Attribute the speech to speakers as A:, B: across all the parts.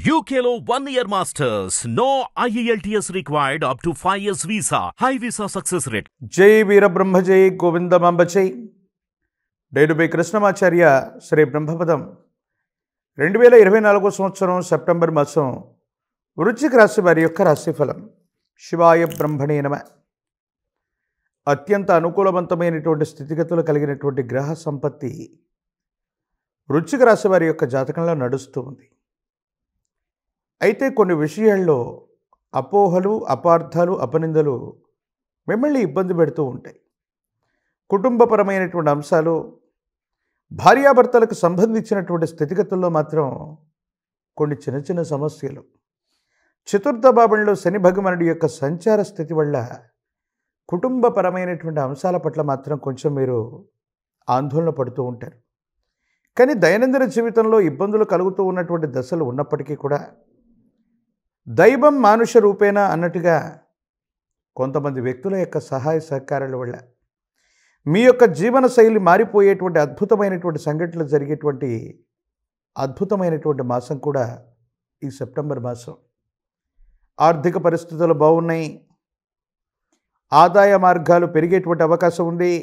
A: UKLO 1 year masters. No IELTS required up to 5 years visa. High visa success rate.
B: జై వీరబ్రహ్మ జై గోవిందమాంబ జై. నేను మీ కృష్ణమాచార్య శ్రీ బ్రహ్మపదం 2024 సంవత్సరం సెప్టెంబర్ మాసం వృశ్చిక రాశి వారి యొక్క రాశిఫలం. శివాయ బ్రహ్మణే నమః. అత్యంత అనుకూలవంతమైనటువంటి స్థితిగతులు కలిగినటువంటి గ్రహ సంపత్తి వృశ్చిక రాశి వారి యొక్క జాతకంలో నడుస్తూ ఉంది. అయితే కొన్ని విషయాల్లో అపోహలు, అపార్థాలు, అపనిందలు మిమ్మల్ని ఇబ్బంది పెడుతూ ఉంటాయి. కుటుంబపరమైనటువంటి అంశాలు, భార్యాభర్తలకు సంబంధించినటువంటి స్థితిగతుల్లో మాత్రం కొన్ని చిన్న చిన్న సమస్యలు. చతుర్థ భావంలో శని భగవానుడి యొక్క సంచార స్థితి వల్ల కుటుంబపరమైనటువంటి అంశాల పట్ల మాత్రం కొంచెం మీరు ఆందోళన పడుతూ ఉంటారు. కానీ దైనందిన జీవితంలో ఇబ్బందులు కలుగుతూ ఉన్నటువంటి దశలు ఉన్నప్పటికీ కూడా దైవం మానుష రూపేణ అన్నట్టుగా కొంతమంది వ్యక్తుల యొక్క సహాయ సహకారాల వల్ల మీ యొక్క జీవన శైలి మారిపోయేటువంటి అద్భుతమైనటువంటి సంఘటనలు జరిగేటువంటి అద్భుతమైనటువంటి మాసం కూడా ఈ సెప్టెంబర్ మాసం. ఆర్థిక పరిస్థితులు బాగున్నాయి, ఆదాయ మార్గాలు పెరిగేటువంటి అవకాశం ఉంది,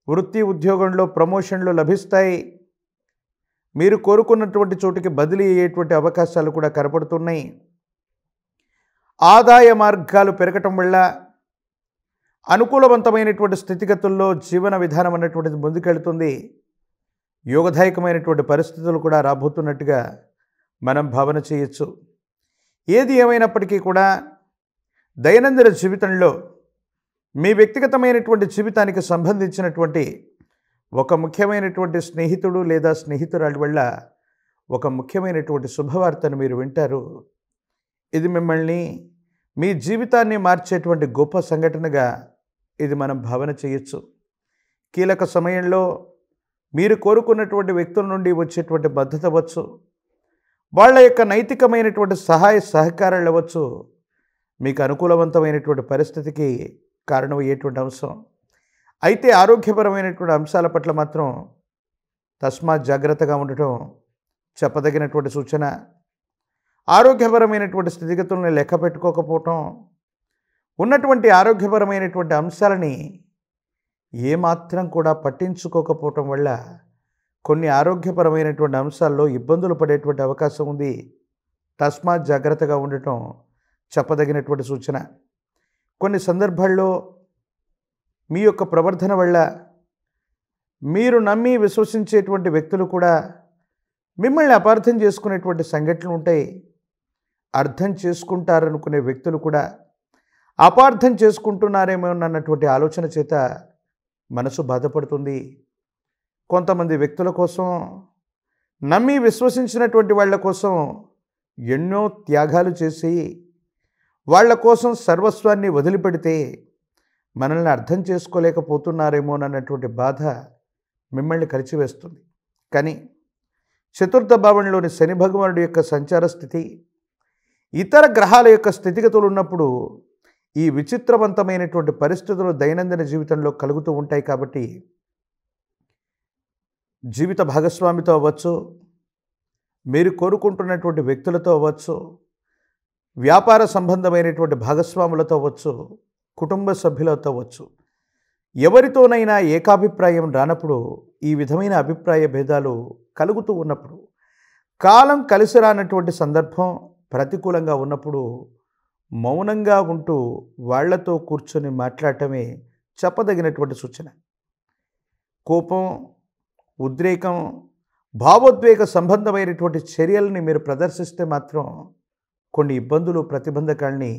B: వృత్తి ఉద్యోగంలో ప్రమోషన్లు లభిస్తాయి, మీరు కోరుకున్నటువంటి చోటికి బదిలీ అయ్యేటువంటి అవకాశాలు కూడా కనపడుతున్నాయి. ఆదాయ మార్గాలు పెరగటం వల్ల అనుకూలవంతమైనటువంటి స్థితిగతుల్లో జీవన విధానం అన్నటువంటిది ముందుకెళ్తుంది. యోగదాయకమైనటువంటి పరిస్థితులు కూడా రాబోతున్నట్టుగా మనం భావన చేయొచ్చు. ఏది ఏమైనప్పటికీ కూడా దైనందిన జీవితంలో మీ వ్యక్తిగతమైనటువంటి జీవితానికి సంబంధించినటువంటి ఒక ముఖ్యమైనటువంటి స్నేహితుడు లేదా స్నేహితురాలి వల్ల ఒక ముఖ్యమైనటువంటి శుభవార్తను మీరు వింటారు. ఇది మిమ్మల్ని, మీ జీవితాన్ని మార్చేటువంటి గొప్ప సంఘటనగా ఇది మనం భావన చేయొచ్చు. కీలక సమయంలో మీరు కోరుకున్నటువంటి వ్యక్తుల నుండి వచ్చేటువంటి మద్దతు అవ్వచ్చు, వాళ్ళ యొక్క నైతికమైనటువంటి సహాయ సహకారాలు అవ్వచ్చు, మీకు అనుకూలవంతమైనటువంటి పరిస్థితికి కారణమయ్యేటువంటి అంశం. అయితే ఆరోగ్యపరమైనటువంటి అంశాల పట్ల మాత్రం తస్మాత్ జాగ్రత్తగా ఉండటం చెప్పదగినటువంటి సూచన. ఆరోగ్యపరమైనటువంటి స్థితిగతులను లెక్క పెట్టుకోకపోవటం, ఉన్నటువంటి ఆరోగ్యపరమైనటువంటి అంశాలని ఏమాత్రం కూడా పట్టించుకోకపోవటం వల్ల కొన్ని ఆరోగ్యపరమైనటువంటి అంశాల్లో ఇబ్బందులు పడేటువంటి అవకాశం ఉంది. తస్మాత్ జాగ్రత్తగా ఉండటం చెప్పదగినటువంటి సూచన. కొన్ని సందర్భాల్లో మీ యొక్క ప్రవర్తన వల్ల మీరు నమ్మి విశ్వసించేటువంటి వ్యక్తులు కూడా మిమ్మల్ని అపార్థం చేసుకునేటువంటి సంఘటనలు ఉంటాయి. అర్థం చేసుకుంటారనుకునే వ్యక్తులు కూడా అపార్థం చేసుకుంటున్నారేమో అన్నటువంటి ఆలోచన చేత మనసు బాధపడుతుంది. కొంతమంది వ్యక్తుల కోసం, నమ్మి విశ్వసించినటువంటి వాళ్ళ కోసం ఎన్నో త్యాగాలు చేసి వాళ్ళ కోసం సర్వస్వాన్ని వదిలిపెడితే మనల్ని అర్థం చేసుకోలేకపోతున్నారేమోనన్నటువంటి బాధ మిమ్మల్ని కలిచివేస్తుంది. కానీ చతుర్థ భావంలోని శని భగవానుడి యొక్క సంచార స్థితి, ఇతర గ్రహాల యొక్క స్థితిగతులు ఉన్నప్పుడు ఈ విచిత్రవంతమైనటువంటి పరిస్థితులు దైనందిన జీవితంలో కలుగుతూ ఉంటాయి. కాబట్టి జీవిత భాగస్వామితో అవ్వచ్చు, మీరు కోరుకుంటున్నటువంటి వ్యక్తులతో అవ్వచ్చు, వ్యాపార సంబంధమైనటువంటి భాగస్వాములతో అవ్వచ్చు, కుటుంబ సభ్యులతో అవ్వచ్చు, ఎవరితోనైనా ఏకాభిప్రాయం రానప్పుడు, ఈ విధమైన అభిప్రాయ భేదాలు కలుగుతూ ఉన్నప్పుడు, కాలం కలిసి రానటువంటి సందర్భం ప్రతికూలంగా ఉన్నప్పుడు మౌనంగా ఉంటూ వాళ్లతో కూర్చొని మాట్లాడటమే చెప్పదగినటువంటి సూచన. కోపం, ఉద్రేకం, భావోద్వేగ సంబంధమైనటువంటి చర్యల్ని మీరు ప్రదర్శిస్తే మాత్రం కొన్ని ఇబ్బందులు, ప్రతిబంధకాల్ని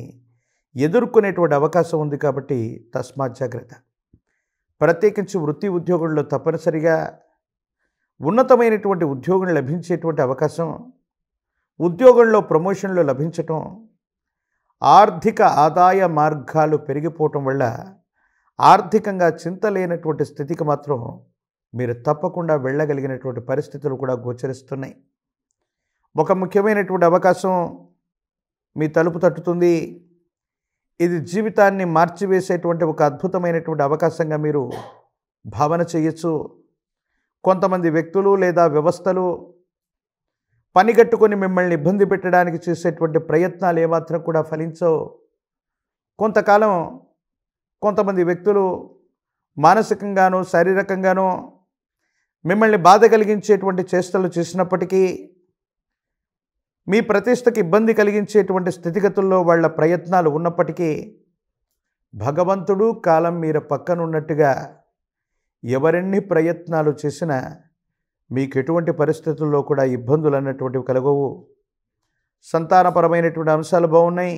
B: ఎదుర్కొనేటువంటి అవకాశం ఉంది. కాబట్టి తస్మాత్ జాగ్రత్త. ప్రత్యేకించి వృత్తి ఉద్యోగంలో తప్పనిసరిగా ఉన్నతమైనటువంటి ఉద్యోగం లభించేటువంటి అవకాశం, ఉద్యోగంలో ప్రమోషన్లు లభించటం, ఆర్థిక ఆదాయ మార్గాలు పెరిగిపోవటం వల్ల ఆర్థికంగా చింత లేనటువంటి స్థితికి మాత్రం మీరు తప్పకుండా వెళ్ళగలిగినటువంటి పరిస్థితులు కూడా గోచరిస్తున్నాయి. ఒక ముఖ్యమైనటువంటి అవకాశం మీ తలుపు తట్టుతుంది. ఇది జీవితాన్ని మార్చివేసేటువంటి ఒక అద్భుతమైనటువంటి అవకాశంగా మీరు భావన చేయొచ్చు. కొంతమంది వ్యక్తులు లేదా వ్యవస్థలు పనిగట్టుకొని మిమ్మల్ని ఇబ్బంది పెట్టడానికి చేసేటువంటి ప్రయత్నాలు ఏమాత్రం కూడా ఫలించవు. కొంతకాలం కొంతమంది వ్యక్తులు మానసికంగానో శారీరకంగానో మిమ్మల్ని బాధ కలిగించేటువంటి చేష్టలు చేసినప్పటికీ, మీ ప్రతిష్టకి ఇబ్బంది కలిగించేటువంటి స్థితిగతుల్లో వాళ్ళ ప్రయత్నాలు ఉన్నప్పటికీ, భగవంతుడు కాలం మీరు పక్కనున్నట్టుగా ఎవరెన్ని ప్రయత్నాలు చేసినా మీకు ఎటువంటి పరిస్థితుల్లో కూడా ఇబ్బందులు అన్నటువంటివి కలగవు. సంతానపరమైనటువంటి అంశాలు బాగున్నాయి.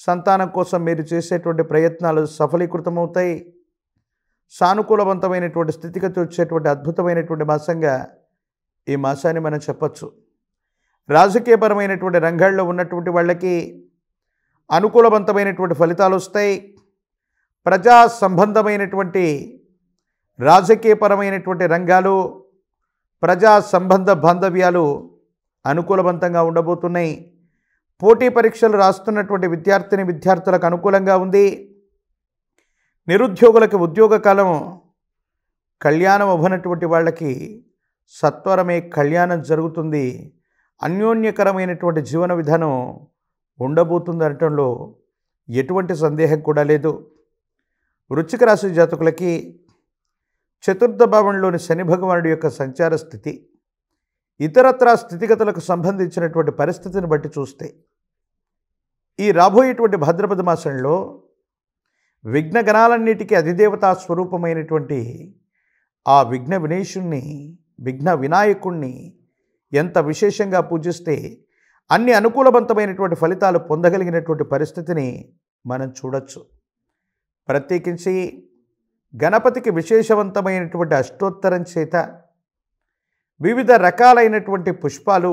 B: సంతానం కోసం మీరు చేసేటువంటి ప్రయత్నాలు సఫలీకృతమవుతాయి. సానుకూలవంతమైనటువంటి స్థితిగతి వచ్చేటువంటి అద్భుతమైనటువంటి మాసంగా ఈ మాసాన్ని మనం చెప్పచ్చు. రాజకీయపరమైనటువంటి రంగాల్లో ఉన్నటువంటి వాళ్ళకి అనుకూలవంతమైనటువంటి ఫలితాలు వస్తాయి. ప్రజా సంబంధమైనటువంటి రాజకీయపరమైనటువంటి రంగాలు, ప్రజా సంబంధ బాంధవ్యాలు అనుకూలవంతంగా ఉండబోతున్నాయి. పోటీ పరీక్షలు రాస్తున్నటువంటి విద్యార్థులకు అనుకూలంగా ఉంది. నిరుద్యోగులకు ఉద్యోగ కాలం కళ్యాణం అవ్వనటువంటి వాళ్ళకి సత్వరమే కళ్యాణం జరుగుతుంది. అన్యోన్యకరమైనటువంటి జీవన విధానం ఉండబోతుంది అనటంలో ఎటువంటి సందేహం కూడా లేదు. వృశ్చిక రాశి జాతకులకి చతుర్థ భావంలోని శని భగవానుడి యొక్క సంచార స్థితి, ఇతరత్రా స్థితిగతులకు సంబంధించినటువంటి పరిస్థితిని బట్టి చూస్తే ఈ రాబోయేటువంటి భాద్రపద మాసంలో విఘ్నగణాలన్నిటికీ అధిదేవతా స్వరూపమైనటువంటి ఆ విఘ్న వినాయకుణ్ణి ఎంత విశేషంగా పూజిస్తే అన్ని అనుకూలవంతమైనటువంటి ఫలితాలు పొందగలిగినటువంటి పరిస్థితిని మనం చూడొచ్చు. ప్రత్యేకించి గణపతికి విశేషవంతమైనటువంటి అష్టోత్తరం చేత వివిధ రకాలైనటువంటి పుష్పాలు,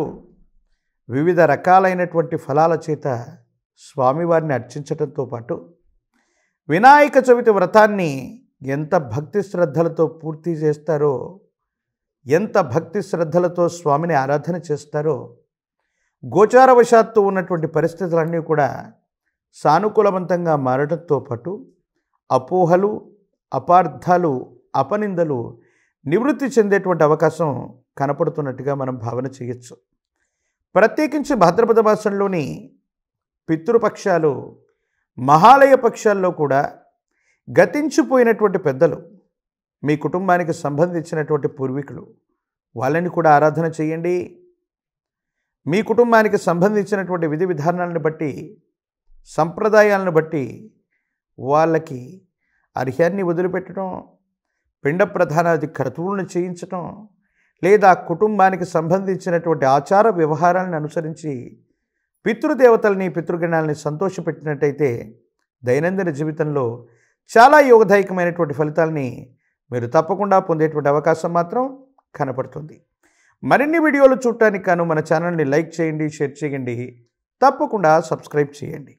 B: వివిధ రకాలైనటువంటి ఫలాల చేత స్వామివారిని అర్చించడంతో పాటు వినాయక చవితి వ్రతాన్ని ఎంత భక్తి శ్రద్ధలతో పూర్తి చేస్తారో, ఎంత భక్తి శ్రద్ధలతో స్వామిని ఆరాధన చేస్తారో, గోచారవశాత్తు ఉన్నటువంటి పరిస్థితులన్నీ కూడా సానుకూలవంతంగా మారడంతో పాటు అపోహలు, అపార్థాలు, అపనిందలు నివృత్తి చెందేటువంటి అవకాశం కనపడుతున్నట్టుగా మనం భావన చేయొచ్చు. ప్రత్యేకించి భాద్రపద మాసంలోని పితృపక్షాలు, మహాలయ పక్షాల్లో కూడా గతించిపోయినటువంటి పెద్దలు, మీ కుటుంబానికి సంబంధించినటువంటి పూర్వీకులు, వాళ్ళని కూడా ఆరాధన చేయండి. మీ కుటుంబానికి సంబంధించినటువంటి విధి విధానాలను బట్టి, సంప్రదాయాలను బట్టి వాళ్ళకి అర్హ్యాన్ని వదిలిపెట్టడం, పిండ ప్రధానాది క్రతువులను చేయించటం, లేదా కుటుంబానికి సంబంధించినటువంటి ఆచార వ్యవహారాలను అనుసరించి పితృదేవతల్ని, పితృగణాలని సంతోషపెట్టినట్టయితే దైనందిన జీవితంలో చాలా యోగదాయకమైనటువంటి ఫలితాలని మీరు తప్పకుండా పొందేటువంటి అవకాశం మాత్రం కనపడుతుంది. మరిన్ని వీడియోలు చూడటానికి గాను మన ఛానల్ని లైక్ చేయండి, షేర్ చేయండి, తప్పకుండా సబ్స్క్రైబ్ చేయండి.